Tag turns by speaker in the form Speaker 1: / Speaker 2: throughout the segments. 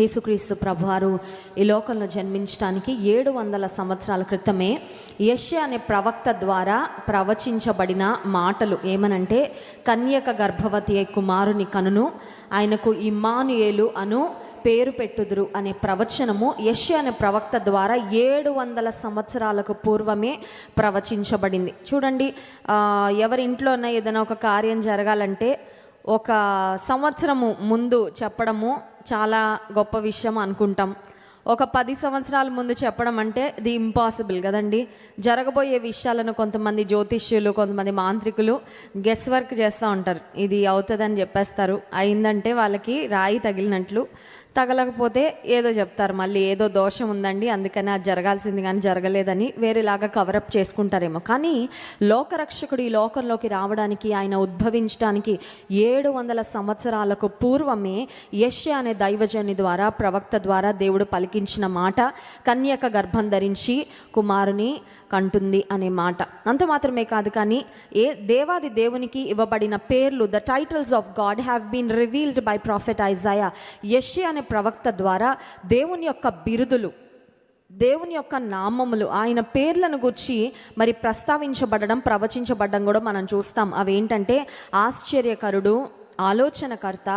Speaker 1: యేసుక్రీస్తు ప్రభువారు ఈ లోకంలో జన్మించడానికి 700 సంవత్సరాల క్రితమే యెషయా అనే ప్రవక్త ద్వారా ప్రవచించబడిన మాటలు ఏమనంటే, కన్యక గర్భవతి అయి కుమారుని కనును, ఆయనకు ఇమ్మానుయేలు అను పేరు పెట్టుదురు అనే ప్రవచనము యెషయా అనే ప్రవక్త ద్వారా 700 సంవత్సరాలకు పూర్వమే ప్రవచించబడింది. చూడండి, ఎవరి ఇంట్లోనే ఏదైనా ఒక కార్యం జరగాలంటే ఒక సంవత్సరము ముందు చెప్పడము చాలా గొప్ప విషయం అనుకుంటాం. ఒక 10 సంవత్సరాల ముందు చెప్పడం అంటే ఇది ఇంపాసిబుల్ కదండి. జరగబోయే విషయాలను కొంతమంది జ్యోతిష్యులు, కొంతమంది మాంత్రికులు గెస్ వర్క్ చేస్తూ ఉంటారు. ఇది అవుతుందని చెప్పేస్తారు. అయిందంటే వాళ్ళకి రాయి తగిలినట్లు, తగలకపోతే ఏదో చెప్తారు, మళ్ళీ ఏదో దోషం ఉందండి అందుకని అది జరగాల్సింది కానీ జరగలేదని వేరేలాగా కవరప్ చేసుకుంటారేమో. కానీ లోకరక్షకుడు ఈ లోకంలోకి రావడానికి, ఆయన ఉద్భవించడానికి 700 సంవత్సరాలకు పూర్వమే యెషయా అనే దైవజని ద్వారా, ప్రవక్త ద్వారా దేవుడు పలికించిన మాట, కన్యక గర్భం ధరించి కుమారుని కంటుంది అనే మాట. అంత మాత్రమే కాదు, కానీ దేవాది దేవునికి ఇవ్వబడిన పేర్లు, the titles of God have been revealed by prophet Isaiah. యెషయా అనే ప్రవక్త ద్వారా దేవుని యొక్క బిరుదులు, దేవుని యొక్క నామములు, ఆయన పేర్లను గురించి మరి ప్రస్తావించబడడం, ప్రవచించబడడం కూడా మనం చూస్తాం. అవేంటంటే ఆశ్చర్యకరుడు, ఆలోచనకర్త,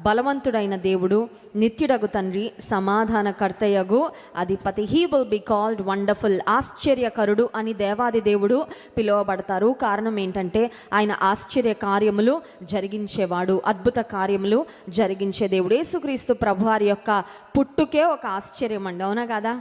Speaker 1: బలవంతుడైన దేవుడు, నిత్యుడగు తండ్రి, సమాధానకర్తయగు అధిపతి. He will be called wonderful. ఆశ్చర్యకరుడు అని దేవాది దేవుడు పిలువబడతారు. కారణం ఏంటంటే ఆయన ఆశ్చర్య కార్యములు జరిగించేవాడు, అద్భుత కార్యములు జరిగించే దేవుడు. యేసుక్రీస్తు ప్రభువారి యొక్క పుట్టుకే ఒక ఆశ్చర్యం అండి, అవునా కదా?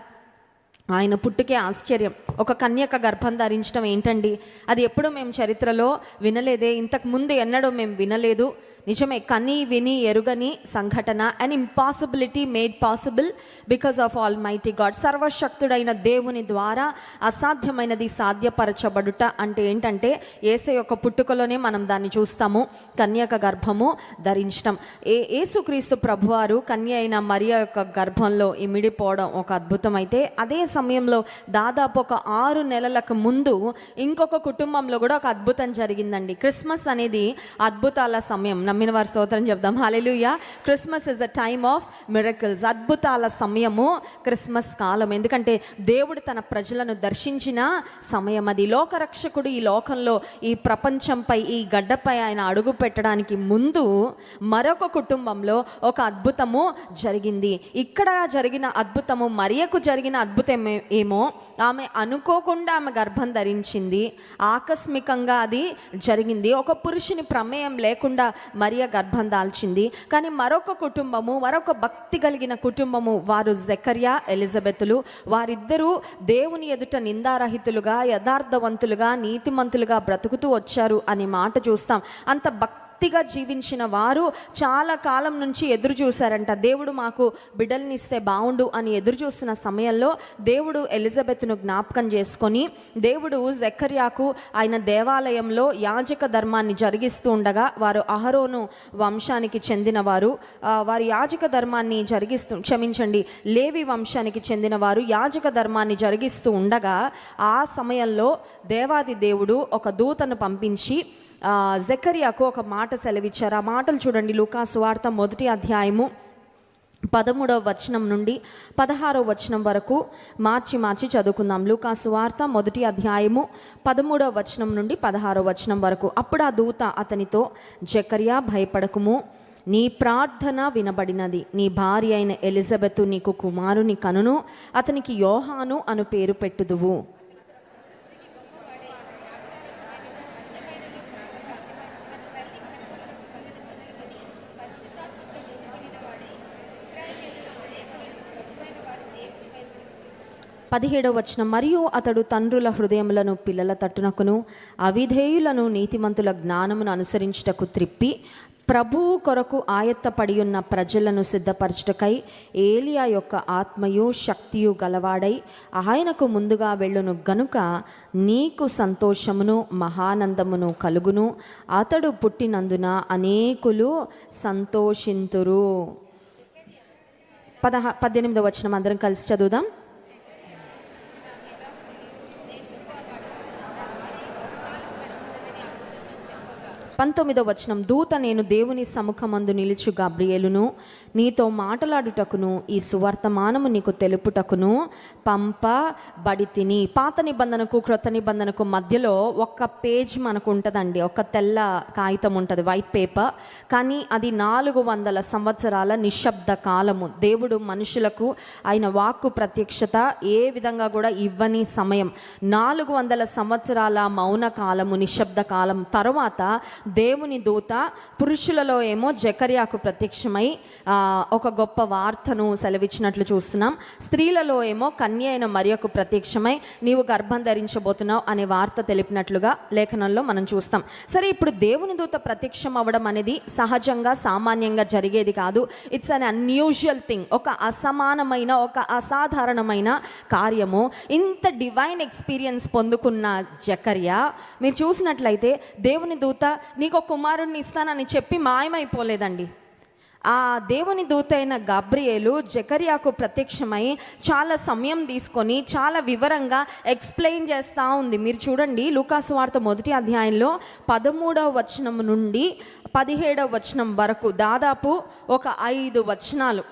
Speaker 1: ఆయన పుట్టుకే ఆశ్చర్యం. ఒక కన్యక గర్భం ధరించడం ఏంటండి, అది ఎప్పుడు మేము చరిత్రలో వినలేదే, ఇంతకు ముందు ఎన్నడూ మేము వినలేదు. నిజమే, కని విని ఎరుగని సంఘటన. An impossibility made possible because of almighty God. సర్వశక్తుడైన దేవుని ద్వారా అసాధ్యమైనది సాధ్యపరచబడుట అంటే ఏంటంటే యేసయ్య యొక్క పుట్టుకలోనే మనం దాన్ని చూస్తాము, కన్యక గర్భము ధరించడం. యేసుక్రీస్తు ప్రభువారు కన్య అయిన మరియ యొక్క గర్భంలో ఇమిడిపోవడం ఒక అద్భుతం. అయితే అదే సమయంలో దాదాపు ఒక 6 నెలలకు ముందు ఇంకొక కుటుంబంలో కూడా ఒక అద్భుతం జరిగిందండి. క్రిస్మస్ అనేది అద్భుతాల సమయం. నమ్మిన వారి స్తోత్రం చెప్దాం. Hallelujah. Christmas is a time of miracles. అద్భుతాల సమయము క్రిస్మస్ కాలం. ఎందుకంటే దేవుడు తన ప్రజలను దర్శించిన సమయం అది. లోకరక్షకుడు ఈ లోకంలో, ఈ ప్రపంచంపై, ఈ గడ్డపై ఆయన అడుగు పెట్టడానికి ముందు మరొక కుటుంబంలో ఒక అద్భుతము జరిగింది. ఇక్కడ జరిగిన అద్భుతము, మరియకు జరిగిన అద్భుతం ఏమో, ఆమె అనుకోకుండా ఆమె గర్భం ధరించింది. ఆకస్మికంగా అది జరిగింది. ఒక పురుషుని ప్రమేయం లేకుండా మరియ గర్భం దాల్చింది. కానీ మరొక కుటుంబము, మరొక భక్తి కలిగిన కుటుంబము, వారు జకర్యా, ఎలిజబెతులు, వారిద్దరూ దేవుని ఎదుట నిందారహితులుగా, యథార్థవంతులుగా, నీతిమంతులుగా బ్రతుకుతూ వచ్చారు అనే మాట చూస్తాం. అంత భక్తిగా జీవించిన వారు చాలా కాలం నుంచి ఎదురు చూశారంట. దేవుడు మాకు బిడ్డల్నిస్తే బాగుండు అని ఎదురు చూస్తున్న సమయంలో దేవుడు ఎలిజబెత్ను జ్ఞాపకం చేసుకొని, దేవుడు జకర్యాకు ఆయన దేవాలయంలో యాజక ధర్మాన్ని జరిగిస్తూ ఉండగా, వారు అహరోను వంశానికి చెందినవారు, వారి యాజక ధర్మాన్ని లేవి వంశానికి చెందిన వారు యాజక ధర్మాన్ని జరిగిస్తూ ఉండగా, ఆ సమయంలో దేవాది దేవుడు ఒక దూతను పంపించి జకర్యాకు ఒక మాట సెలవిచ్చారు. ఆ మాటలు చూడండి, లూకా సువార్త 1వ అధ్యాయము 13వ వచనం నుండి 16వ వచనం వరకు మార్చి చదువుకుందాం. లూకా సువార్త 1వ అధ్యాయము 13వ వచనం నుండి 16వ వచనం వరకు. అప్పుడు ఆ దూత అతనితో, జకర్యా భయపడకుము, నీ ప్రార్థన వినబడినది, నీ భార్య అయిన ఎలిజబెతు నీకు కుమారుని కనును, అతనికి యోహాను అను పేరు పెట్టుదువు. పదిహేడవ వచనం, మరియు అతడు తండ్రుల హృదయములను పిల్లల తట్టునకును, అవిధేయులను నీతిమంతుల జ్ఞానమును అనుసరించుటకు త్రిప్పి, ప్రభువు కొరకు ఆయత్తపడి ఉన్న ప్రజలను సిద్ధపరచుటకై ఏలియా యొక్క ఆత్మయు శక్తియు గలవాడై ఆయనకు ముందుగా వెళ్ళును గనుక నీకు సంతోషమును మహానందమును కలుగును, అతడు పుట్టినందున అనేకులు సంతోషింతురు. 18వ వచనం అందరం కలిసి చదువుదాం. 19వ వచనం, దూత నేను దేవుని సముఖమందు నిలుచు గబ్రియేలును నీతో మాట్లాడుటకును ఈ సువర్తమానము నీకు తెలుపుటకును పంపబడితిని. పాత నిబంధనకు క్రొత్త నిబంధనకు మధ్యలో ఒక పేజ్ మనకు ఉంటుందండి, ఒక తెల్ల కాగితం ఉంటుంది, వైట్ పేపర్. కానీ అది 400 సంవత్సరాల నిశ్శబ్ద కాలము. దేవుడు మనుషులకు ఆయన వాక్కు ప్రత్యక్షత ఏ విధంగా కూడా ఇవ్వని సమయం. 400 సంవత్సరాల మౌన కాలము, నిశ్శబ్ద కాలం తర్వాత దేవుని దూత పురుషులలో ఏమో జకర్యాకు ప్రత్యక్షమై ఒక గొప్ప వార్తను సెలవిచ్చినట్లు చూస్తున్నాం. స్త్రీలలో ఏమో కన్య అయిన మరియకు ప్రత్యక్షమై నీవు గర్భం ధరించబోతున్నావు అనే వార్త తెలిపినట్లుగా లేఖనంలో మనం చూస్తాం. సరే, ఇప్పుడు దేవుని దూత ప్రత్యక్షం అవ్వడం అనేది సహజంగా సామాన్యంగా జరిగేది కాదు. ఇట్స్ అన్ అన్యూజువల్ థింగ్, ఒక అసమానమైన, ఒక అసాధారణమైన కార్యము. ఇంత డివైన్ ఎక్స్పీరియన్స్ పొందుకున్న జకర్యా మీరు చూసినట్లయితే దేవుని దూత నీకు ఒక కుమారుడిని ఇస్తానని చెప్పి మాయమైపోలేదండి. ఆ దేవుని దూత అయిన గబ్రియేలు జకర్యాకు ప్రత్యక్షమై చాలా సమయం తీసుకొని చాలా వివరంగా ఎక్స్ప్లెయిన్ చేస్తూ ఉంది. మీరు చూడండి, లూకాసు వార్త 1వ అధ్యాయంలో 13వ వచనం నుండి 17వ వచనం వరకు దాదాపు ఒక 5 వచనాలు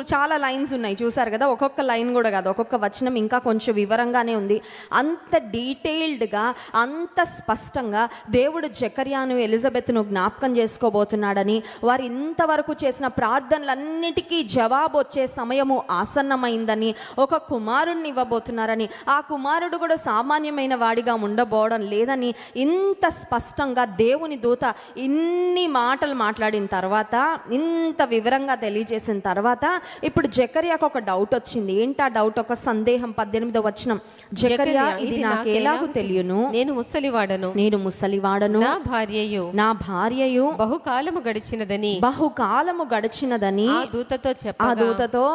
Speaker 1: చాలా లైన్స్ ఉన్నాయి, చూసారు కదా. ఒక్కొక్క లైన్ కూడా కాదు, ఒక్కొక్క వచనం ఇంకా కొంచెం వివరంగానే ఉంది. అంత డీటెయిల్డ్గా, అంత స్పష్టంగా దేవుడు జకర్యాను ఎలిజబెత్ను జ్ఞాపకం చేసుకోబోతున్నాడని, వారు ఇంతవరకు చేసిన ప్రార్థనలన్నిటికీ జవాబు వచ్చే సమయము ఆసన్నమైందని, ఒక కుమారుడిని ఇవ్వబోతున్నారని, ఆ కుమారుడు కూడా సామాన్యమైన వాడిగా ఉండబోవడం లేదని ఇంత స్పష్టంగా దేవుని దూత ఇన్ని మాటలు మాట్లాడిన తర్వాత, ఇంత వివరంగా తెలియజేసిన తర్వాత ఇప్పుడు జకర్యాకు ఒక డౌట్ వచ్చింది. ఏంటి ఆ డౌట్? ఒక సందేహం. 18వ వచనం, జకర్యా ఇది నాకు ఎలాగూ తెలియను, నేను ముసలివాడను, నా భార్యయు బహుకాలము గడిచినదని ఆ దూతతో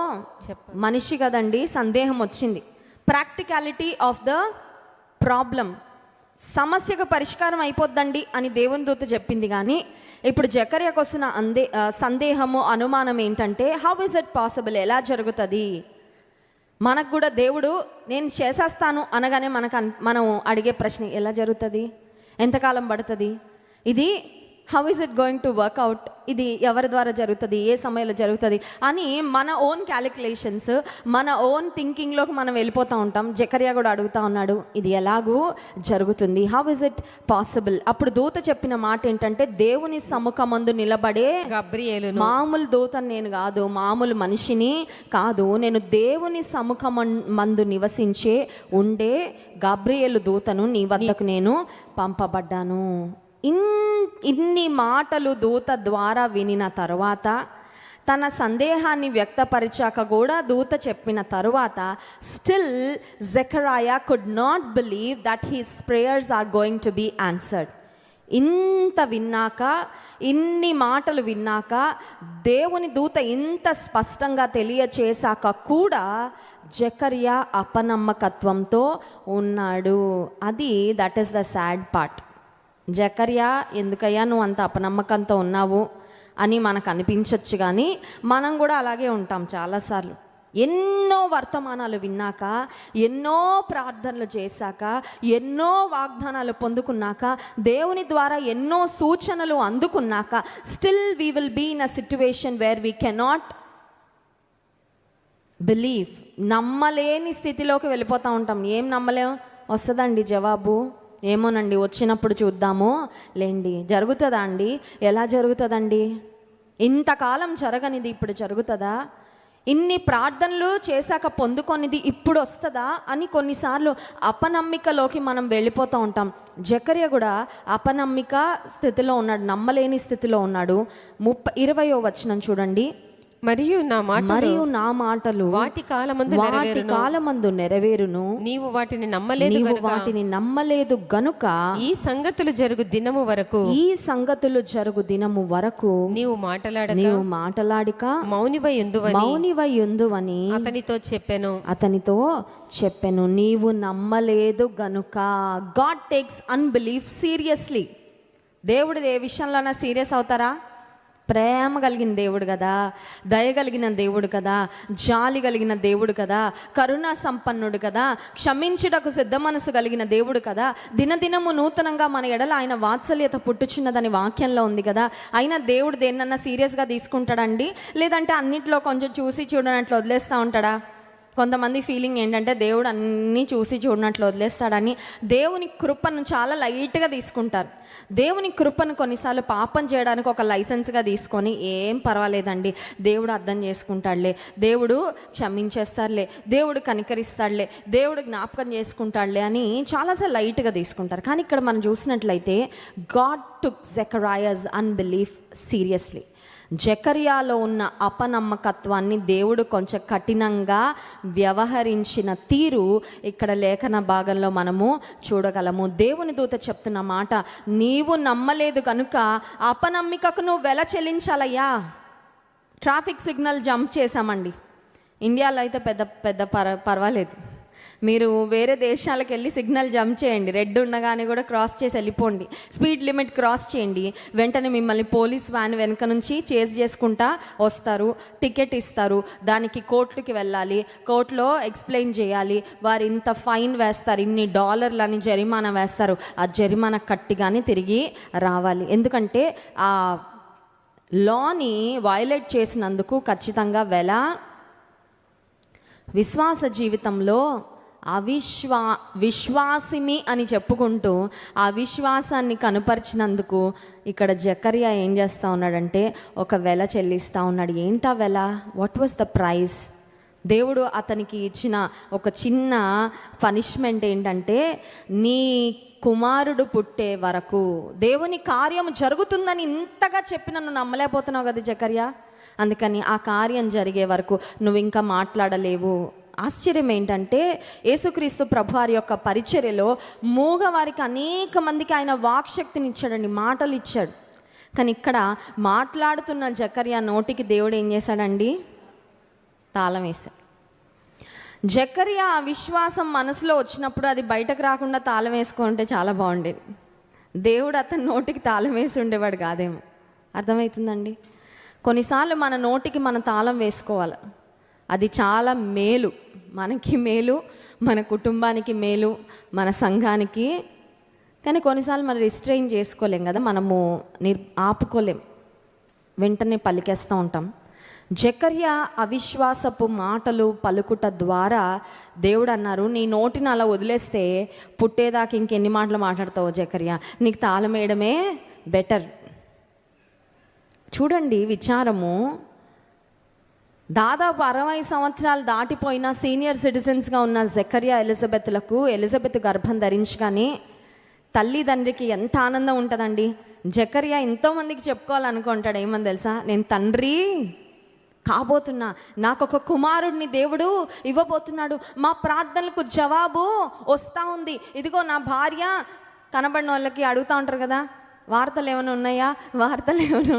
Speaker 1: మనిషి కదండి, సందేహం వచ్చింది. ప్రాక్టికాలిటీ ఆఫ్ ద ప్రాబ్లం, సమస్యకు పరిష్కారం అయిపోద్దండి అని దేవుని దూత చెప్పింది. కానీ ఇప్పుడు జకర్యాకు వస్తున్న సందేహము, అనుమానం ఏంటంటే, హౌ ఇస్ ఇట్ పాసిబుల్, ఎలా జరుగుతుంది? మనకు కూడా దేవుడు నేను చేసేస్తాను అనగానే మనం అడిగే ప్రశ్న, ఎలా జరుగుతుంది, ఎంతకాలం పడుతుంది, ఇది how is it going to work out, ఇది ఎవరి ద్వారా జరుగుతుంది, ఏ సమయంలో జరుగుతుంది అని మన ఓన్ క్యాలిక్యులేషన్స్, మన ఓన్ థింకింగ్లోకి మనం వెళ్ళిపోతూ ఉంటాం. జకర్యా కూడా అడుగుతూ ఉన్నాడు, ఇది ఎలాగూ జరుగుతుంది, హౌ ఇస్ ఇట్ పాసిబుల్? అప్పుడు దూత చెప్పిన మాట ఏంటంటే, దేవుని సముఖమందు నిలబడే గబ్రియేలు, మామూలు దూతను నేను కాదు, మామూలు మనిషిని కాదు, నేను దేవుని సముఖమందు నివసించే ఉండే గబ్రియేలు దూతను నీ వద్దకు నేను పంపబడ్డాను. ఇన్ని మాటలు దూత ద్వారా వినిన తరువాత, తన సందేహాన్ని వ్యక్తపరిచాక కూడా దూత చెప్పిన తరువాత, still Zechariah could not believe that his prayers are going to be answered. ఇంత విన్నాక, ఇన్ని మాటలు విన్నాక, దేవుని దూత ఇంత స్పష్టంగా తెలియచేశాక కూడా జకర్యా అపనమ్మకత్వంతో ఉన్నాడు. That is the sad part. Zechariah, ఎందుకయ్యా నువ్వు అంత అపనమ్మకంతో ఉన్నావు అని మనకు అనిపించవచ్చు, కానీ మనం కూడా అలాగే ఉంటాం చాలాసార్లు. ఎన్నో వర్తమానాలు విన్నాక, ఎన్నో ప్రార్థనలు చేశాక, ఎన్నో వాగ్దానాలు పొందుకున్నాక, దేవుని ద్వారా ఎన్నో సూచనలు అందుకున్నాక, still we will be in a situation where we cannot believe. నమ్మలేని స్థితిలోకి వెళ్ళిపోతూ ఉంటాం. ఏం నమ్మలేం? వస్తుందండి జవాబు, ఏమోనండి వచ్చినప్పుడు చూద్దాము లేండి. జరుగుతుందా అండి? ఎలా జరుగుతుందండి? ఇంతకాలం జరగనిది ఇప్పుడు జరుగుతుందా? ఇన్ని ప్రార్థనలు చేశాక పొందుకొనిది ఇప్పుడు వస్తుందా అని కొన్నిసార్లు అపనమ్మికలోకి మనం వెళ్ళిపోతూ ఉంటాం. జకర్యా కూడా అపనమ్మిక స్థితిలో ఉన్నాడు, నమ్మలేని స్థితిలో ఉన్నాడు. 20వ వచనం చూడండి, మరియు నా మాటలు వాటి కాలమందు నెరవేరును, నీవు వాటిని నమ్మలేదు గనుక ఈ సంగతులు జరుగు దినము వరకు నీవు మాటలాడిక మౌనివై ఉందువని అతనితో చెప్పెను. నీవు నమ్మలేదు గనుక. God takes unbelief seriously. దేవుడు ఏ విషయంలోనా సీరియస్ అవుతారా? ప్రేమ కలిగిన దేవుడు కదా, దయ కలిగిన దేవుడు కదా, జాలి కలిగిన దేవుడు కదా, కరుణా సంపన్నుడు కదా, క్షమించుటకు సిద్ధ మనసు కలిగిన దేవుడు కదా, దినదినము నూతనంగా మన ఎడల ఆయన వాత్సల్యత పుట్టుచున్నదని వాక్యంలో ఉంది కదా. అయినా దేవుడు దేన్నన్నా సీరియస్గా తీసుకుంటాడండి? లేదంటే అన్నింటిలో కొంచెం చూసి చూడనట్లు వదిలేస్తూ ఉంటాడా? కొంతమంది ఫీలింగ్ ఏంటంటే దేవుడు అన్నీ చూసి చూడనట్లు వదిలేస్తాడని. దేవుని కృపను చాలా లైట్గా తీసుకుంటారు. దేవుని కృపను కొన్నిసార్లు పాపం చేయడానికి ఒక లైసెన్స్గా తీసుకొని ఏం పర్వాలేదండి, దేవుడు అర్థం చేసుకుంటాడులే, దేవుడు క్షమించేస్తాడులే, దేవుడు కనికరిస్తాడులే, దేవుడు జ్ఞాపకం చేసుకుంటాడులే అని చాలాసార్లు లైట్గా తీసుకుంటారు. కానీ ఇక్కడ మనం చూసినట్లయితే గాడ్ టుక్ జెకరియాస్ అన్బిలీఫ్ సీరియస్లీ. జెకర్యాలో ఉన్న అపనమ్మకత్వాన్ని దేవుడు కొంచెం కఠినంగా వ్యవహరించిన తీరు ఇక్కడ లేఖన భాగంలో మనము చూడగలము. దేవుని దూత చెప్తున్న మాట, నీవు నమ్మలేదు కనుక అపనమ్మికకు నువ్వు వెల చెల్లించాలయ్యా. ట్రాఫిక్ సిగ్నల్ జంప్ చేశామండి. ఇండియాలో అయితే పెద్ద పర్వాలేదు. మీరు వేరే దేశాలకు వెళ్ళి సిగ్నల్ జంప్ చేయండి, రెడ్ ఉండగానే కూడా క్రాస్ చేసి వెళ్ళిపోండి, స్పీడ్ లిమిట్ క్రాస్ చేయండి, వెంటనే మిమ్మల్ని పోలీస్ వ్యాన్ వెనక నుంచి చేజ్ చేసుకుంటా వస్తారు, టికెట్ ఇస్తారు, దానికి కోర్టుకి వెళ్ళాలి, కోర్టులో ఎక్స్ప్లెయిన్ చేయాలి, వారు ఇంత ఫైన్ వేస్తారు, ఇన్ని $అని జరిమానా వేస్తారు, ఆ జరిమానా కట్టిగానే తిరిగి రావాలి. ఎందుకంటే ఆ లాని వయలేట్ చేసినందుకు ఖచ్చితంగా వెల. విశ్వాస జీవితంలో విశ్వాసిమి అని చెప్పుకుంటూ ఆ విశ్వాసాన్ని కనుపరిచినందుకు ఇక్కడ జెకర్యా ఏం చేస్తూ ఉన్నాడంటే ఒక వెల చెల్లిస్తూ ఉన్నాడు. ఏంటా వెల? What was the price? దేవుడు అతనికి ఇచ్చిన ఒక చిన్న పనిష్మెంట్ ఏంటంటే, నీ కుమారుడు పుట్టే వరకు దేవుని కార్యం జరుగుతుందని ఇంతగా చెప్పి నన్ను నమ్మలేకపోతున్నావు కదా జెకర్యా, అందుకని ఆ కార్యం జరిగే వరకు నువ్వు ఇంకా మాట్లాడలేవు. ఆశ్చర్యం ఏంటంటే, యేసుక్రీస్తు ప్రభువారి యొక్క పరిచర్యలో మూగవారికి అనేక మందికి ఆయన వాక్శక్తిని ఇచ్చాడండి, మాటలు ఇచ్చాడు. కానీ ఇక్కడ మాట్లాడుతున్న జెకర్యా నోటికి దేవుడు ఏం చేశాడండి? తాళం వేశాడు. జెకర్యా విశ్వాసం మనసులో వచ్చినప్పుడు అది బయటకు రాకుండా తాళం వేసుకుంటే చాలా బాగుండేది. దేవుడు అతని నోటికి తాళం వేసి ఉండేవాడు కాదేమో. అర్థమవుతుందండి? కొన్నిసార్లు మన నోటికి మన తాళం వేసుకోవాలి. అది చాలా మేలు, మనకి మేలు, మన కుటుంబానికి మేలు, మన సంఘానికి. కానీ కొన్నిసార్లు మనం రిస్ట్రెయిన్ చేసుకోలేం కదా, మనము ఆపుకోలేం, వెంటనే పలికేస్తూ ఉంటాం. జెకర్యా అవిశ్వాసపు మాటలు పలుకుట ద్వారా దేవుడు అన్నారు, నీ నోటిని అలా వదిలేస్తే పుట్టేదాకా ఇంకెన్ని మాటలు మాట్లాడతావు జెకర్యా, నీకు తాళం వేయడమే బెటర్. చూడండి విచారము. దాదాపు 60 సంవత్సరాలు దాటిపోయిన సీనియర్ సిటిజన్స్గా ఉన్న జెకర్యా ఎలిజబెత్ గర్భం ధరించగానే తల్లిదండ్రికి ఎంత ఆనందం ఉంటుందండి. జెకర్యా ఎంతోమందికి చెప్పుకోవాలనుకుంటాడు. ఏమని తెలుసా? నేను తండ్రి కాబోతున్నా, నాకు ఒక కుమారుడిని దేవుడు ఇవ్వబోతున్నాడు, మా ప్రార్థనలకు జవాబు వస్తూ ఉంది, ఇదిగో నా భార్య. కనబడిన వాళ్ళకి అడుగుతూ ఉంటారు కదా, వార్తలు ఏమైనా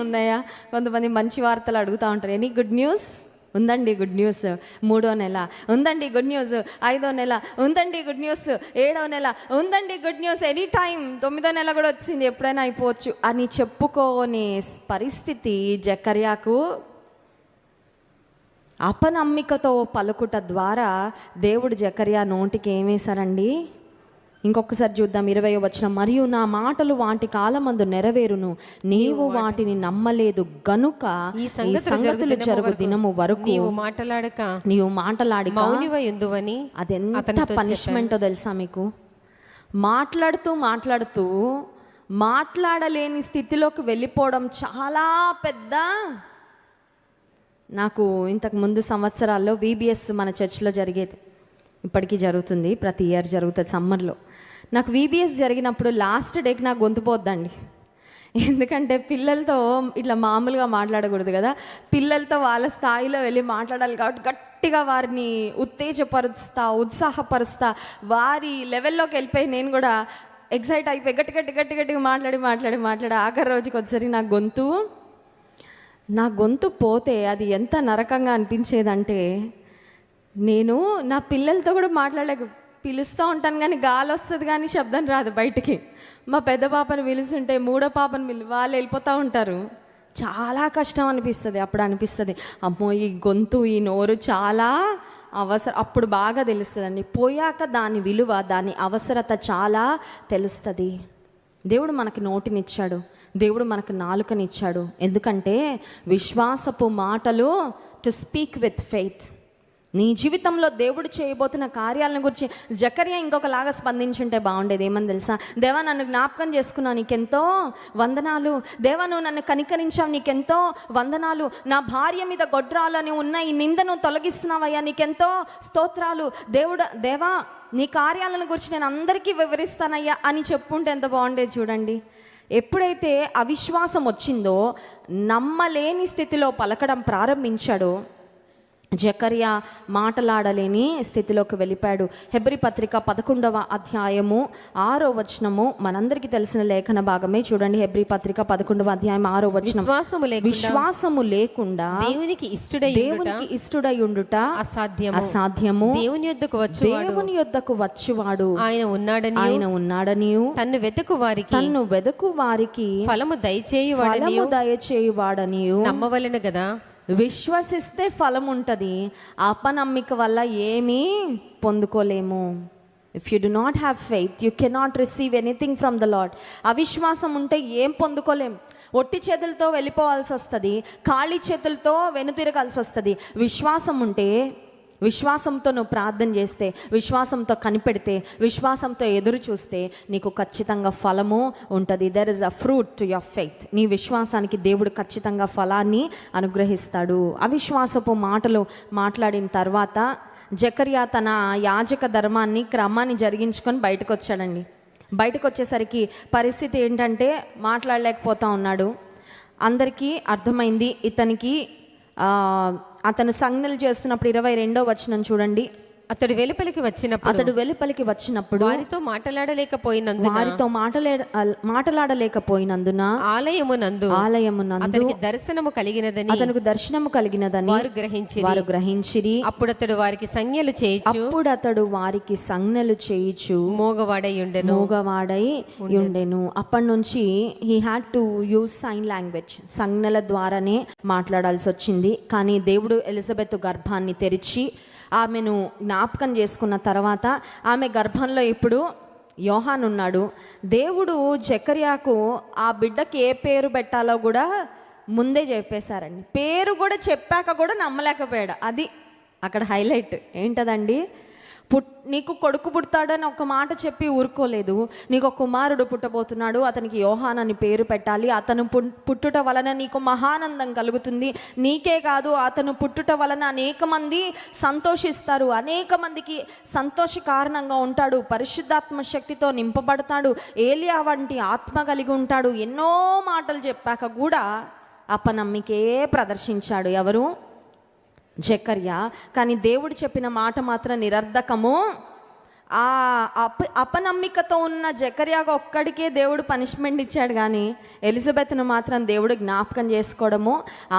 Speaker 1: ఉన్నాయా? కొంతమంది మంచి వార్తలు అడుగుతూ ఉంటారు. Any good news? ఉందండి గుడ్ న్యూస్. 3వ నెల ఉందండి గుడ్ న్యూస్. 5వ నెల ఉందండి గుడ్ న్యూస్. 7వ నెల ఉందండి గుడ్ న్యూస్. ఎనీ టైం 9వ నెల కూడా వచ్చింది, ఎప్పుడైనా అయిపోవచ్చు అని చెప్పుకోనే పరిస్థితి జెకర్యాకు. అపనమ్మికతో పలుకుట ద్వారా దేవుడు జెకర్యా నోటికి ఏం వేశారండి? ఇంకొకసారి చూద్దాం 20వ వచనం. మరియు నా మాటలు వాటి కాలమందు నెరవేరును, నీవు వాటిని నమ్మలేదు గనుక ఈ సంగతులు జరుగు దినము వరకు నీవు మాటలాడక మౌనివై ఉందువని. అదెంత పనిష్మెంటో తెలుసా మీకు? మాట్లాడుతూ మాట్లాడలేని స్థితిలోకి వెళ్ళిపోవడం చాలా పెద్ద. నాకు ఇంతకు ముందు సంవత్సరాల్లో VBS మన చర్చిలో జరిగేది, ఇప్పటికీ జరుగుతుంది, ప్రతి ఇయర్ జరుగుతుంది సమ్మర్లో. నాకు VBS జరిగినప్పుడు లాస్ట్ డేకి నాకు గొంతు పోద్దండి. ఎందుకంటే పిల్లలతో ఇట్లా మామూలుగా మాట్లాడకూడదు కదా, పిల్లలతో వాళ్ళ స్థాయిలో వెళ్ళి మాట్లాడాలి కాబట్టి గట్టిగా వారిని ఉత్సాహపరుస్తా వారి లెవెల్లోకి వెళ్ళిపోయి నేను కూడా ఎక్సైట్ అయిపోయి గట్టిగా మాట్లాడి ఆఖరి రోజుకి వచ్చేసరికి నా గొంతు పోతే అది ఎంత నరకంగా అనిపించేదంటే, నేను నా పిల్లలతో కూడా పిలుస్తూ ఉంటాను కానీ గాలి వస్తుంది కానీ శబ్దం రాదు బయటికి. మా పెద్ద పాపను పిలుస్తుంటే 3వ పాపను వాళ్ళు వెళ్ళిపోతూ ఉంటారు. చాలా కష్టం అనిపిస్తుంది. అప్పుడు అనిపిస్తుంది, అమ్మో ఈ గొంతు ఈ నోరు చాలా అవసరం. అప్పుడు బాగా తెలుస్తుందండి. పోయాక దాని విలువ, దాని అవసరత చాలా తెలుస్తుంది. దేవుడు మనకి నోటినిచ్చాడు, దేవుడు మనకు నాలుకనిచ్చాడు. ఎందుకంటే విశ్వాసపు మాటలు టు స్పీక్ విత్ ఫెయిత్. నీ జీవితంలో దేవుడు చేయబోతున్న కార్యాలను గురించి జకర్యా ఇంకొకలాగా స్పందించుంటే బాగుండేది. ఏమని తెలుసా? దేవా నన్ను జ్ఞాపకం చేసుకున్నావు, నీకెంతో వందనాలు. దేవా నువ్వు నన్ను కనికరించావు, నీకెంతో వందనాలు. నా భార్య మీద గొడ్రాలని ఉన్న ఈ నిందను తొలగిస్తున్నావయ్యా, నీకెంతో స్తోత్రాలు. దేవా నీ కార్యాలను గురించి నేను అందరికీ వివరిస్తానయ్యా అని చెప్పుంటే ఎంత బాగుండేది చూడండి. ఎప్పుడైతే అవిశ్వాసం వచ్చిందో, నమ్మలేని స్థితిలో పలకడం ప్రారంభించాడో, జకర్యా మాటలాడలేని స్థితిలోకి వెళ్ళిపోయాడు. హెబ్రీ పత్రిక 11వ అధ్యాయము 6వ వచనము మనందరికీ తెలిసిన లేఖన భాగమే. చూడండి, హెబ్రీ పత్రిక 11వ అధ్యాయం 6వ వచనం. విశ్వాసము లేకుండా దేవునికి ఇష్టుడై ఉండుట అసాధ్యము. దేవుని యొద్దకు వచ్చువాడు ఆయన ఉన్నాడని తన్ను వెతుకు వారికి ఫలము దయచేయువాడని నమ్మవలెను కదా. విశ్వసిస్తే ఫలం ఉంటుంది, అపనమ్మిక వల్ల ఏమీ పొందుకోలేము. If you do not have faith you cannot receive anything from the Lord. అవిశ్వాసం ఉంటే ఏం పొందుకోలేం. ఒట్టి చేతులతో వెళ్ళిపోవాల్సి వస్తుంది, ఖాళీ చేతులతో వెనుతిరగాల్సి వస్తుంది. విశ్వాసం ఉంటే, విశ్వాసంతో నువ్వు ప్రార్థన చేస్తే, విశ్వాసంతో కనిపెడితే, విశ్వాసంతో ఎదురు చూస్తే నీకు ఖచ్చితంగా ఫలము ఉంటుంది. There is a fruit to your faith. నీ విశ్వాసానికి దేవుడు ఖచ్చితంగా ఫలాన్ని అనుగ్రహిస్తాడు. అవిశ్వాసపు మాటలు మాట్లాడిన తర్వాత జకర్యా తన యాజక ధర్మాన్ని క్రమాన్ని జరిగించుకొని బయటకు వచ్చాడండి. బయటకు వచ్చేసరికి పరిస్థితి ఏంటంటే మాట్లాడలేకపోతా ఉన్నాడు. అందరికీ అర్థమైంది ఇతనికి అతను సంజ్ఞలు చేస్తున్నప్పుడు 22వ వచనం చూడండి. అతడు వెలుపలికి వచ్చినప్పుడు వారితో మాటలాడలేకపోయినందున ఆలయమునందు అతనికి దర్శనము కలిగినదని వారు గ్రహించిరి. అప్పుడు అతడు వారికి సంజ్ఞలు చేయుచు మోగవాడై ఉండెను. అప్పటి నుంచి he had to use sign language. సంజ్ఞల ద్వారానే మాట్లాడాల్సి వచ్చింది. కానీ దేవుడు ఎలిజబెత్ గర్భాన్ని తెరిచి ఆమెను జ్ఞాపకం చేసుకున్న తర్వాత ఆమె గర్భంలో ఇప్పుడు యోహాను ఉన్నాడు. దేవుడు జకర్యాకు ఆ బిడ్డకి ఏ పేరు పెట్టాలో కూడా ముందే చెప్పేశారండి. పేరు కూడా చెప్పాక కూడా నమ్మలేకపోయాడు. అది అక్కడ హైలైట్. ఏంటదండి? నీకు కొడుకు పుడతాడని ఒక మాట చెప్పి ఊరుకోలేదు. నీకు ఒక కుమారుడు పుట్టబోతున్నాడు, అతనికి యోహాన్ అని పేరు పెట్టాలి. అతను పుట్టుట వలన నీకు మహానందం కలుగుతుంది. నీకే కాదు, అతను పుట్టుట వలన అనేక మంది సంతోషిస్తారు, అనేక మందికి సంతోష కారణంగా ఉంటాడు, పరిశుద్ధాత్మ శక్తితో నింపబడతాడు, ఏలియా వంటి ఆత్మ కలిగి ఉంటాడు. ఎన్నో మాటలు చెప్పాక కూడా అపనమ్మికే ప్రదర్శించాడు. ఎవరు? జకర్యా. కానీ దేవుడు చెప్పిన మాట మాత్రం నిరర్ధకము. ఆ అపనమ్మికతో ఉన్న జకర్యాగా ఒక్కడికే దేవుడు పనిష్మెంట్ ఇచ్చాడు. కానీ ఎలిజబెత్ను మాత్రం దేవుడు జ్ఞాపకం చేసుకోవడము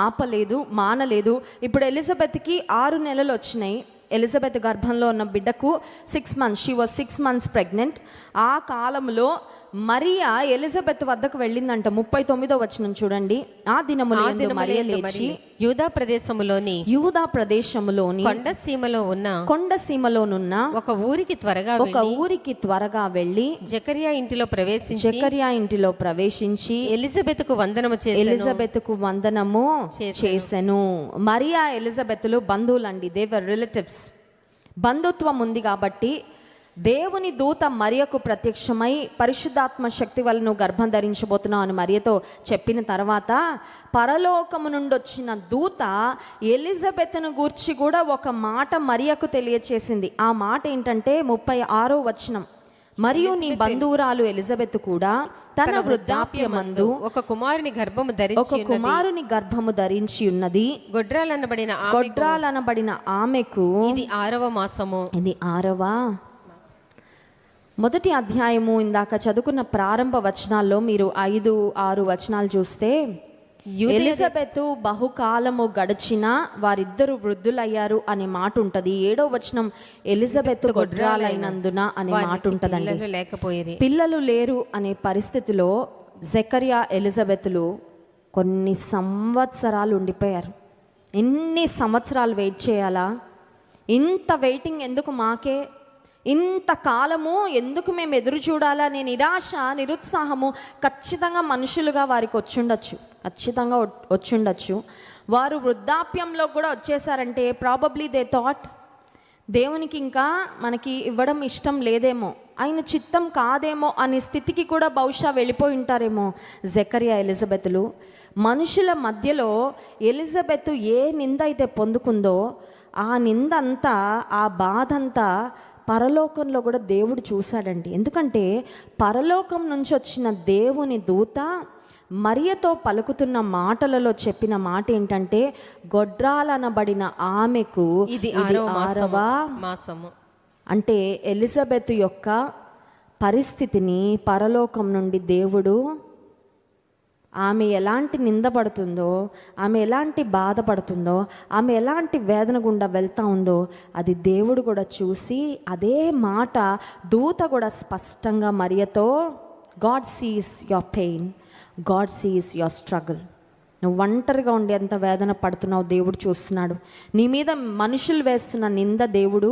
Speaker 1: ఆపలేదు, మానలేదు. ఇప్పుడు ఎలిజబెత్కి 6 నెలలు వచ్చినాయి. ఎలిజబెత్ గర్భంలో ఉన్న బిడ్డకు 6 months, she was 6 months pregnant. ఆ కాలంలో మరియా ఎలిజబెత్ వద్దకు వెళ్ళిందంట. 39వ వచనం చూడండి. ఆ దినమున మరియ లేచి యూదా ప్రదేశములోని కొండసీమలోనున్న ఒక ఊరికి త్వరగా వెళ్ళి జకర్యా ఇంటిలో ప్రవేశించి ఎలిజబెత్కు వందనము చేసెను. మరియా ఎలిజబెత్లు బంధువులండి. They were relatives. బంధుత్వం ఉంది కాబట్టి దేవుని దూత మరియకు ప్రత్యక్షమై పరిశుద్ధాత్మ శక్తి వల్ల నువ్వు గర్భం ధరించబోతున్నావు అని మరియతో చెప్పిన తర్వాత పరలోకము నుండి వచ్చిన దూత ఎలిజబెత్ను గూర్చి కూడా ఒక మాట మరియకు తెలియచేసింది. ఆ మాట ఏంటంటే 36వ వచనం. మరియు నీ బంధువురాలు ఎలిజబెత్ కూడా తన వృద్ధాప్యమందు ఒక కుమారుని గర్భము ధరించి ఉన్నది. గొడ్రాలనబడిన ఆమెకు ఇది 6వ మాసము. ఇది 6వ మొదటి అధ్యాయము ఇందాక చదువుకున్న ప్రారంభ వచనాల్లో మీరు 5-6 వచనాలు చూస్తే ఎలిజబెత్ బహుకాలము గడిచిన వారిద్దరు వృద్ధులయ్యారు అనే మాట ఉంటుంది. 7వ వచనం ఎలిజబెత్ గొడ్రాలైనందున అనే మాట ఉంటుందండి. పిల్లలు లేరు అనే పరిస్థితిలో జకర్యా ఎలిజబెత్లు కొన్ని సంవత్సరాలు ఉండిపోయారు. ఎన్ని సంవత్సరాలు వెయిట్ చేయాలా? ఇంత వెయిటింగ్ ఎందుకు మాకే? ఇంత కాలము ఎందుకు మేము ఎదురు చూడాలా? అనే నిరాశ, నిరుత్సాహము ఖచ్చితంగా మనుషులుగా వారికి ఖచ్చితంగా వచ్చుండొచ్చు. వారు వృద్ధాప్యంలో కూడా వచ్చేసారంటే ప్రాబబ్లీ దే థాట్ దేవునికి ఇంకా మనకి ఇవ్వడం ఇష్టం లేదేమో, ఆయన చిత్తం కాదేమో అనే స్థితికి కూడా బహుశా వెళ్ళిపోయి ఉంటారేమో జకరియా, ఎలిజబెతులు. మనుషుల మధ్యలో ఎలిజబెత్ ఏ నింద అయితే పొందుకుందో ఆ నిందంతా, ఆ బాధ అంతా పరలోకంలో కూడా దేవుడు చూశాడండి. ఎందుకంటే పరలోకం నుంచి వచ్చిన దేవుని దూత మరియతో పలుకుతున్న మాటలలో చెప్పిన మాట ఏంటంటే, గొడ్రాలనబడిన ఆమెకు ఇది 6వ మాసము. అంటే ఎలిజబెత్ యొక్క పరిస్థితిని పరలోకం నుండి దేవుడు, ఆమె ఎలాంటి నిందపడుతుందో, ఆమె ఎలాంటి బాధపడుతుందో, ఆమె ఎలాంటి వేదన గుండా వెళ్తా ఉందో అది దేవుడు కూడా చూసి అదే మాట దూత కూడా స్పష్టంగా మరియతో, God sees your pain, God sees your struggle. నువ్వు ఒంటరిగా ఉండి ఎంత వేదన పడుతున్నావు దేవుడు చూస్తున్నాడు. నీ మీద మనుషులు వేస్తున్న నింద దేవుడు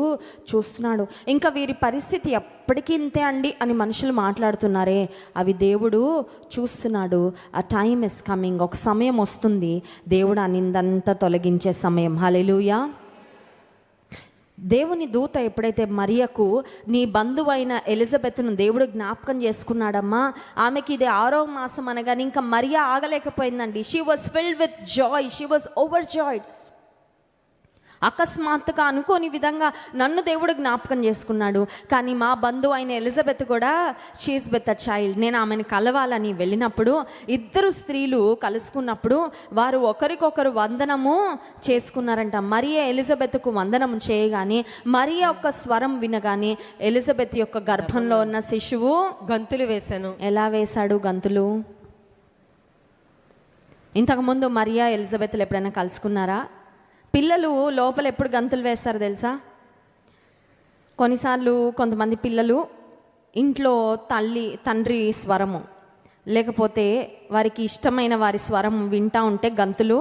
Speaker 1: చూస్తున్నాడు. ఇంకా వీరి పరిస్థితి ఎప్పటికీ ఇంతే అండి అని మనుషులు మాట్లాడుతున్నారే, అవి దేవుడు చూస్తున్నాడు. ఆ టైమ్ ఇస్ కమింగ్, ఒక సమయం వస్తుంది, దేవుడు ఆ నిందంతా తొలగించే సమయం. హల్లెలూయా. దేవుని దూత ఎప్పుడైతే మరియకు, నీ బంధువైన ఎలిజబెత్ను దేవుడు జ్ఞాపకం చేసుకున్నాడమ్మా, ఆమెకి ఇది 6వ మాసం అనగానే ఇంకా మరియా ఆగలేకపోయిందండి. She was filled with joy, she was overjoyed. అకస్మాత్తుగా అనుకోని విధంగా నన్ను దేవుడు జ్ఞాపకం చేసుకున్నాడు. కానీ మా బంధువు అయిన ఎలిజబెత్ కూడా షీఈస్ విత్ అ చైల్డ్. నేను ఆమెను కలవాలని వెళ్ళినప్పుడు, ఇద్దరు స్త్రీలు కలుసుకున్నప్పుడు వారు ఒకరికొకరు వందనము చేసుకున్నారంట. మరియా ఎలిజబెత్కు వందనము చేయగానే, మరియా యొక్క స్వరం వినగానే ఎలిజబెత్ యొక్క గర్భంలో ఉన్న శిశువు గంతులు వేశాను. ఎలా వేశాడు గంతులు? ఇంతకుముందు మరియా ఎలిజబెత్లు ఎప్పుడైనా కలుసుకున్నారా? పిల్లలు లోపల ఎప్పుడు గంతులు వేస్తారు తెలుసా? కొన్నిసార్లు కొంతమంది పిల్లలు ఇంట్లో తండ్రి స్వరము లేకపోతే వారికి ఇష్టమైన వారి స్వరం వింటూ ఉంటే గంతులు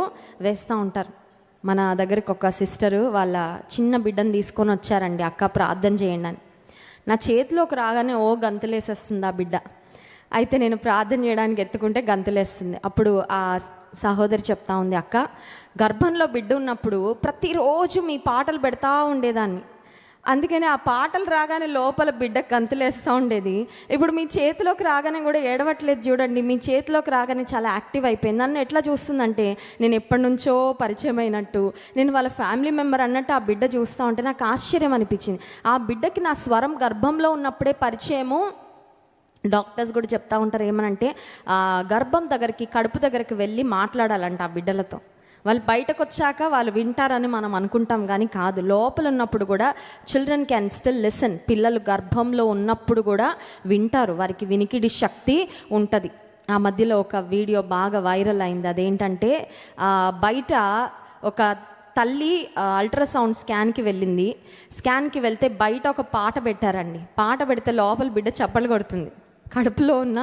Speaker 1: వేస్తూ ఉంటారు. మన దగ్గరికి ఒక సిస్టరు వాళ్ళ చిన్న బిడ్డను తీసుకొని వచ్చారండి, అక్క ప్రార్థన చేయండి అని. నా చేతిలోకి రాగానే గంతులేసేస్తుంది ఆ బిడ్డ. అయితే నేను ప్రార్థన చేయడానికి ఎత్తుకుంటే గంతులేస్తుంది. అప్పుడు ఆ సహోదరి చెప్తా ఉంది, అక్క గర్భంలో బిడ్డ ఉన్నప్పుడు ప్రతిరోజు మీ పాటలు పెడతా ఉండేదాన్ని, అందుకని ఆ పాటలు రాగానే లోపల బిడ్డ గంతులేస్తూ ఉండేది. ఇప్పుడు మీ చేతిలోకి రాగానే కూడా ఏడవట్లేదు చూడండి, మీ చేతిలోకి రాగానే చాలా యాక్టివ్ అయిపోయింది. నన్ను ఎట్లా చూస్తుందంటే నేను ఎప్పటి నుంచో పరిచయం అయినట్టు, నేను వాళ్ళ ఫ్యామిలీ మెంబర్ అన్నట్టు ఆ బిడ్డ చూస్తూ ఉంటే నాకు ఆశ్చర్యం అనిపించింది. ఆ బిడ్డకి నా స్వరం గర్భంలో ఉన్నప్పుడే పరిచయము. డాక్టర్స్ కూడా చెప్తా ఉంటారు ఏమనంటే, గర్భం దగ్గరికి, కడుపు దగ్గరికి వెళ్ళి మాట్లాడాలంట ఆ బిడ్డలతో. వాళ్ళు బయటకు వచ్చాక వాళ్ళు వింటారని మనం అనుకుంటాం, కానీ కాదు. లోపల ఉన్నప్పుడు కూడా చిల్డ్రన్ క్యాన్ స్టిల్ లిసన్. పిల్లలు గర్భంలో ఉన్నప్పుడు కూడా వింటారు, వారికి వినికిడి శక్తి ఉంటుంది. ఆ మధ్యలో ఒక వీడియో బాగా వైరల్ అయింది. అదేంటంటే బయట ఒక తల్లి అల్ట్రాసౌండ్ స్కాన్కి వెళ్ళింది. స్కాన్కి వెళ్తే బయట ఒక పాట పెట్టారండి. పాట పెడితే లోపల బిడ్డ చప్పలు కొడుతుంది. కడుపులో ఉన్న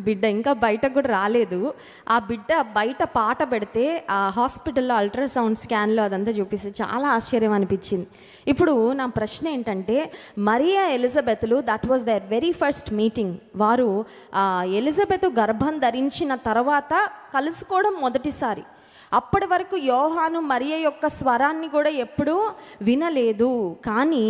Speaker 1: బిడ్డ ఇంకా బయటకు కూడా రాలేదు. ఆ బిడ్డ బయట పాట పెడితే ఆ హాస్పిటల్లో అల్ట్రాసౌండ్ స్కాన్లో అదంతా చూపిస్తే చాలా ఆశ్చర్యం అనిపించింది. ఇప్పుడు నా ప్రశ్న ఏంటంటే, మరియా ఎలిజబెత్లు, that was their very first meeting. వారు ఎలిజబెత్ గర్భం ధరించిన తర్వాత కలుసుకోవడం మొదటిసారి. అప్పటి వరకు యోహాను మరియ యొక్క స్వరాన్ని కూడా ఎప్పుడూ వినలేదు. కానీ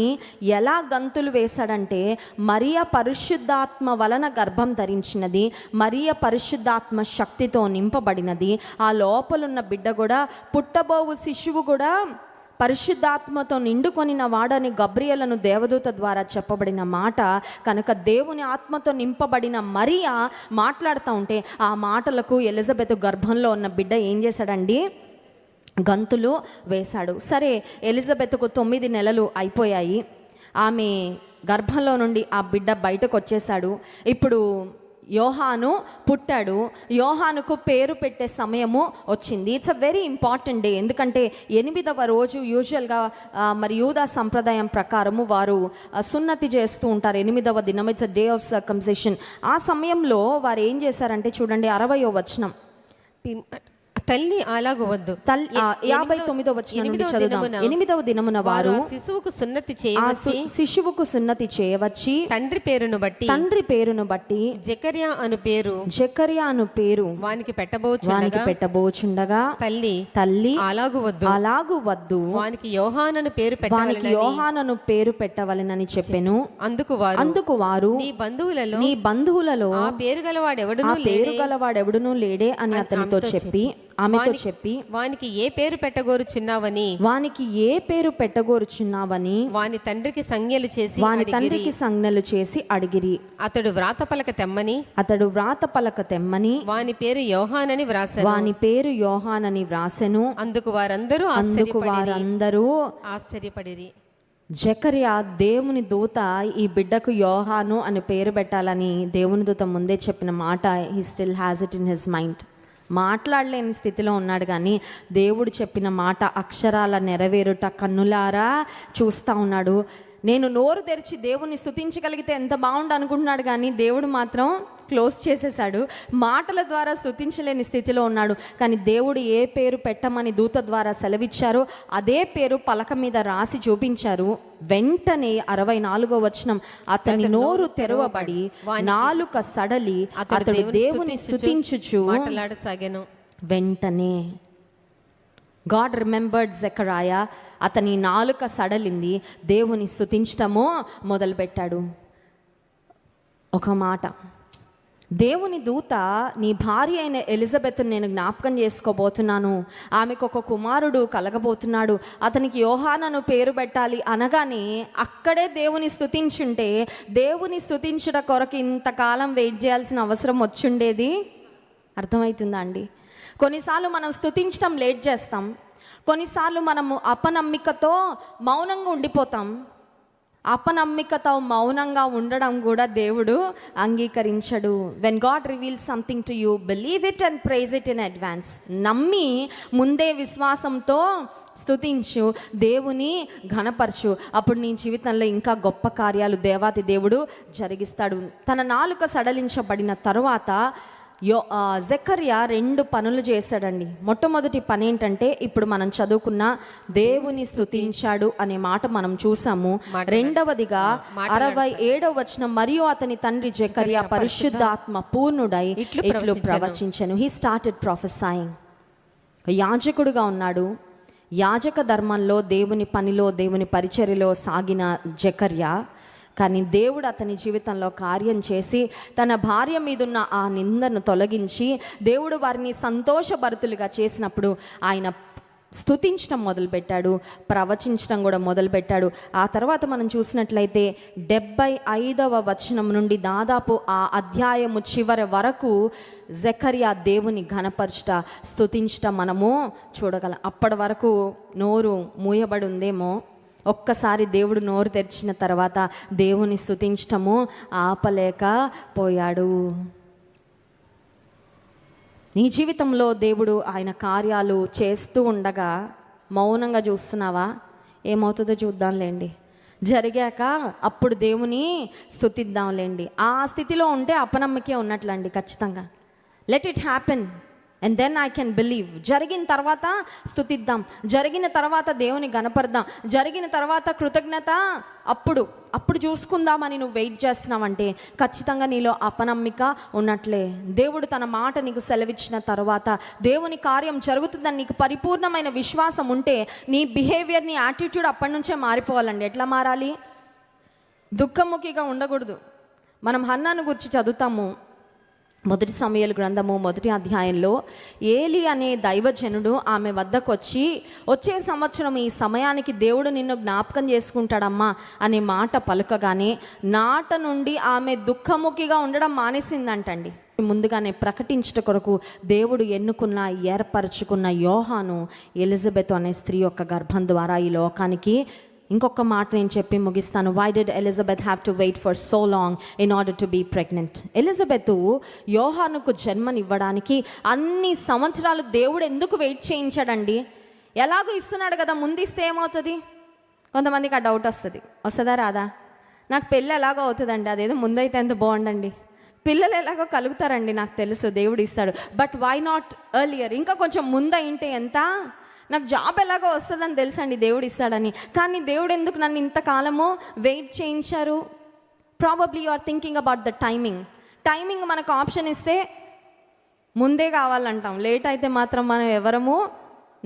Speaker 1: ఎలా గంతులు వేశాడంటే, మరియ పరిశుద్ధాత్మ వలన గర్భం ధరించినది, మరియ పరిశుద్ధాత్మ శక్తితో నింపబడినది. ఆ లోపలున్న బిడ్డ కూడా, పుట్టబోవు శిశువు కూడా పరిశుద్ధాత్మతో నిండుకొనిన వాడని గబ్రియేలును దేవదూత ద్వారా చెప్పబడిన మాట కనుక దేవుని ఆత్మతో నింపబడిన మరియా మాట్లాడుతూ ఉంటే ఆ మాటలకు ఎలిజబెత్ గర్భంలో ఉన్న బిడ్డ ఏం చేశాడండి? గంతులు వేశాడు. సరే, ఎలిజబెత్కు 9 నెలలు అయిపోయాయి. ఆమె గర్భంలో నుండి ఆ బిడ్డ బయటకు వచ్చేసాడు. ఇప్పుడు యోహాను పుట్టాడు. యోహానుకు పేరు పెట్టే సమయము వచ్చింది. It's a very important day. ఎందుకంటే 8వ రోజు యూజువల్గా మరి యూదా సంప్రదాయం ప్రకారము వారు సున్నతి చేస్తూ ఉంటారు. 8వ దినం it's a day of circumcision. ఆ సమయంలో వారు ఏం చేశారంటే చూడండి, 60వ వచనం.
Speaker 2: తల్లి అలాగు వద్దు.
Speaker 1: 59వ వచనం నుండి చదువుదాం. 8వ దినమున వారు
Speaker 2: శిశువుకు సున్నతి చేయవచ్చి
Speaker 1: శిశువుకు సున్నతి చేయవచ్చి
Speaker 2: తండ్రి పేరును
Speaker 1: బట్టి
Speaker 2: జకర్యా అను పేరు వానికి
Speaker 1: పెట్టబోచుండగా తల్లి అలాగు వద్దు
Speaker 2: వానికి యోహానను
Speaker 1: పేరు పెట్టవలెనని చెప్పెను. అందుకు వారు నీ బంధువులలో
Speaker 2: ఆ పేరు
Speaker 1: గలవాడెవడునూ లేడే అని ఆమెతో చెప్పి
Speaker 2: వానికి ఏ పేరు పెట్టగోరుచున్నావని
Speaker 1: వాని తండ్రికి సంజ్ఞలు చేసి అడిగిరి.
Speaker 2: అతడు వ్రాత పలక తెమ్మని
Speaker 1: వాని పేరు యోహానని వ్రాసెను.
Speaker 2: అందుకు వారందరూ ఆశ్చర్యపడిరి.
Speaker 1: జకర్యా దేవుని దూత ఈ బిడ్డకు యోహాను అని పేరు పెట్టాలని దేవుని దూత ముందే చెప్పిన మాట he still has it in his mind. మాట్లాడలేని స్థితిలో ఉన్నాడు, కానీ దేవుడు చెప్పిన మాట అక్షరాల నెరవేరుట కన్నులారా చూస్తూ ఉన్నాడు. నేను నోరు తెరిచి దేవుని స్తుతించగలిగితే ఎంత బాగుండు అనుకుంటున్నాడు, కానీ దేవుడు మాత్రం క్లోజ్ చేసేసాడు. మాటల ద్వారా స్తుతించలేని స్థితిలో ఉన్నాడు. కానీ దేవుడు ఏ పేరు పెట్టమని దూత ద్వారా సెలవిచ్చారో అదే పేరు పలక మీద రాసి చూపించారు. వెంటనే 64వ వచనం, అతని నోరు తెరవబడి నాలుక సడలి అతడు దేవుని స్తుతించుచు
Speaker 2: మాట్లాడసాగెను.
Speaker 1: వెంటనే గాడ్ రిమెంబర్డ్ జకరియా. అతని నాలుక సడలింది, దేవుని స్తుతించటము మొదలుపెట్టాడు. ఒక మాట, దేవుని దూత నీ భార్య అయిన ఎలిజబెత్ను నేను జ్ఞాపకం చేసుకోబోతున్నాను, ఆమెకు ఒక కుమారుడు కలగబోతున్నాడు, అతనికి యోహానను పేరు పెట్టాలి అనగానే అక్కడే దేవుని స్తుతించుంటే దేవుని స్తుతించుట కొరకు ఇంతకాలం వెయిట్ చేయాల్సిన అవసరం వచ్చుండేది. అర్థమవుతుందా అండి? కొన్నిసార్లు మనం స్తుతించడం లేట్ చేస్తాం, కొన్నిసార్లు మనము అపనమ్మికతో మౌనంగా ఉండిపోతాం. అపనమ్మికతో మౌనంగా ఉండడం కూడా దేవుడు అంగీకరించడు. When God reveals something to you, believe it and praise it in advance. నమ్మి ముందే విశ్వాసంతో స్తుతించు, దేవుని ఘనపరచు. అప్పుడు నీ జీవితంలో ఇంకా గొప్ప కార్యాలు దేవాతి దేవుడు జరిగిస్తాడు. తన నాలుక సడలించబడిన తరువాత జకర్యా 2 పనులు చేశాడండి. మొట్టమొదటి పని ఏంటంటే ఇప్పుడు మనం చదువుకున్న దేవుని స్తుతించాడు అనే మాట మనం చూసాము. రెండవదిగా 67వ వచనం, మరియు అతని తండ్రి జకర్యా పరిశుద్ధాత్మ పూర్ణుడై ఇట్లు ప్రవచించెను. He started ప్రొఫెసయింగ్. యాజకుడుగా ఉన్నాడు. యాజక ధర్మంలో దేవుని పనిలో దేవుని పరిచర్యలో సాగిన జకర్యా, కానీ దేవుడు అతని జీవితంలో కార్యం చేసి తన భార్య మీదున్న ఆ నిందను తొలగించి దేవుడు వారిని సంతోషభరితులుగా చేసినప్పుడు ఆయన స్తుతించడం మొదలుపెట్టాడు, ప్రవచించడం కూడా మొదలుపెట్టాడు. ఆ తర్వాత మనం చూసినట్లయితే 75వ వచనం నుండి దాదాపు ఆ అధ్యాయము చివరి వరకు జకర్యా దేవుని ఘనపరచుట, స్తుతించటం మనము చూడగలం. అప్పటి వరకు నోరు మూయబడి ఉందేమో, ఒక్కసారి దేవుడు నోరు తెరిచిన తర్వాత దేవుని స్తుతించటము ఆపలేకపోయాడు. నీ జీవితంలో దేవుడు ఆయన కార్యాలు చేస్తూ ఉండగా మౌనంగా చూస్తున్నావా? ఏమవుతుందో చూద్దాంలేండి. జరిగాక అప్పుడు దేవుని స్తుతిద్దాంలేండి. ఆ స్థితిలో ఉంటే అపనమ్మకే ఉన్నట్లండి ఖచ్చితంగా. Let it happen and then I can believe. జరిగిన తర్వాత స్తుతిద్దాం, జరిగిన తర్వాత దేవుని గణపడదాం, జరిగిన తర్వాత కృతజ్ఞత అప్పుడు చూసుకుందామని నువ్వు వెయిట్ చేస్తున్నావంటే ఖచ్చితంగా నీలో అపనమ్మిక ఉన్నట్లే. దేవుడు తన మాట నీకు సెలవిచ్చిన తర్వాత దేవుని కార్యం జరుగుతుందని నీకు పరిపూర్ణమైన విశ్వాసం ఉంటే నీ బిహేవియర్, నీ యాటిట్యూడ్ అప్పటి నుంచే మారిపోవాలండి. ఎట్లా మారాలి? దుఃఖముఖిగా ఉండకూడదు. మనం హన్నాను గురించి చదువుతాము. 1 సమూయేలు గ్రంథము 1వ అధ్యాయంలో ఏలి అనే దైవజనుడు ఆమె వద్దకు వచ్చే సంవత్సరం ఈ సమయానికి దేవుడు నిన్ను జ్ఞాపకం చేసుకుంటాడమ్మా అనే మాట పలుకగానే నాట నుండి ఆమె దుఃఖముఖిగా ఉండడం మానేసిందంటండి. ముందుగానే ప్రకటించట కొరకు దేవుడు ఎన్నుకున్న, ఏర్పరచుకున్న యోహాను ఎలిజబెత్ అనే స్త్రీ యొక్క గర్భం ద్వారా ఈ లోకానికి. ఇంకొక మాట నేను చెప్పి ముగిస్తాను. Why did Elizabeth have to wait for so long in order to be pregnant? Elizabeth యోహానుకు జన్మనివ్వడానికి అన్ని సంవత్సరాలు దేవుడు ఎందుకు వెయిట్ చేయించాడండి? ఎలాగో ఇస్తున్నాడు కదా, ముందు ఇస్తే ఏమవుతుంది? కొంతమందికి ఆ డౌట్ వస్తుందా? రాదా? నాకు పెళ్ళి ఎలాగో అవుతుందండి, అదేదో ముందైతే ఎంత బాగుండండి. పిల్లలు ఎలాగో కలుగుతారండి, నాకు తెలుసు దేవుడు ఇస్తాడు. But why not earlier? ఇంకా కొంచెం ముందు అయింటే ఎంత? నాకు జాబ్ ఎలాగో వస్తుందని తెలుసండి దేవుడు ఇస్తాడని. కానీ దేవుడు ఎందుకు నన్ను ఇంతకాలము వెయిట్ చేయించారు? Probably you are thinking about the timing మనకు ఆప్షన్ ఇస్తే ముందే కావాలంటాం. లేట్ అయితే మాత్రం మనం ఎవరము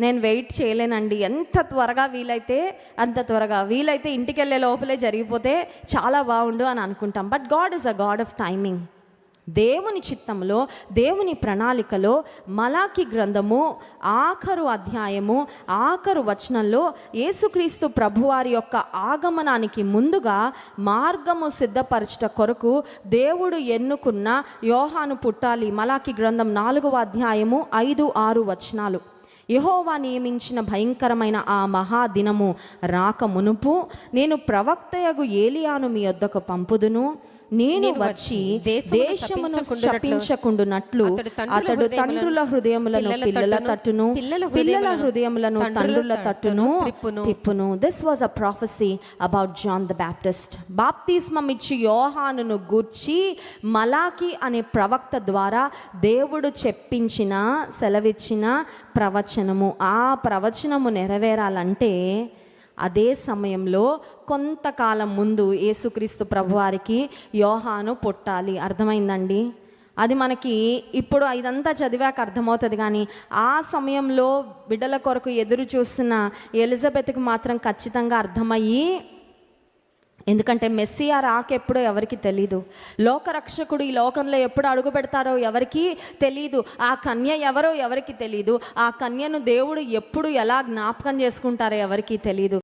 Speaker 1: నేను వెయిట్ చేయలేనండి, ఎంత త్వరగా వీలైతే అంత త్వరగా, వీలైతే ఇంటికి వెళ్ళే లోపలే జరిగిపోతే చాలా బాగుండు అని అనుకుంటాం. But God is a God of timing. దేవుని చిత్తంలో, దేవుని ప్రణాళికలో మలాకి గ్రంథము ఆఖరు అధ్యాయము ఆఖరు వచనంలో యేసుక్రీస్తు ప్రభువారి యొక్క ఆగమనానికి ముందుగా మార్గము సిద్ధపరచుట కొరకు దేవుడు ఎన్నుకున్న యోహాను పుట్టాలి. మలాకి గ్రంథం 4వ అధ్యాయము 5-6 వచనాలు. యెహోవా నియమించిన భయంకరమైన ఆ మహాదినము రాక మునుపు నేను ప్రవక్తయగు ఏలియాను మీ యొద్దకు పంపుదును. నేను వచ్చి దేశమును శపించకుండునట్లు అతడు తండ్రుల హృదయములను పిల్లల తట్టును, పిల్లల హృదయములను తండ్రుల తట్టును తిప్పును. This was a prophecy about John the Baptist. బాప్తిస్మం ఇచ్చి యోహానును గూర్చి మలాకి అనే ప్రవక్త ద్వారా దేవుడు చెప్పించిన, సెలవిచ్చిన ప్రవచనము. ఆ ప్రవచనము నెరవేరాలంటే అదే సమయంలో కొంతకాలం ముందు యేసుక్రీస్తు ప్రభువారికి యోహాను పుట్టాలి. అర్థమైందండి? అది మనకి ఇప్పుడు ఇదంతా చదివాక అర్థమవుతుంది. కానీ ఆ సమయంలో బిడ్డల కొరకు ఎదురు చూస్తున్న ఎలిజబెత్కి మాత్రం ఖచ్చితంగా అర్థమయ్యి, ఎందుకంటే మెస్సియా రాకెప్పుడో ఎవరికి తెలీదు, లోకరక్షకుడు ఈ లోకంలో ఎప్పుడు అడుగు పెడతారో ఎవరికి తెలీదు, ఆ కన్య ఎవరో ఎవరికి తెలీదు, ఆ కన్యను దేవుడు ఎప్పుడు ఎలా జ్ఞాపకం చేసుకుంటారో ఎవరికి తెలీదు.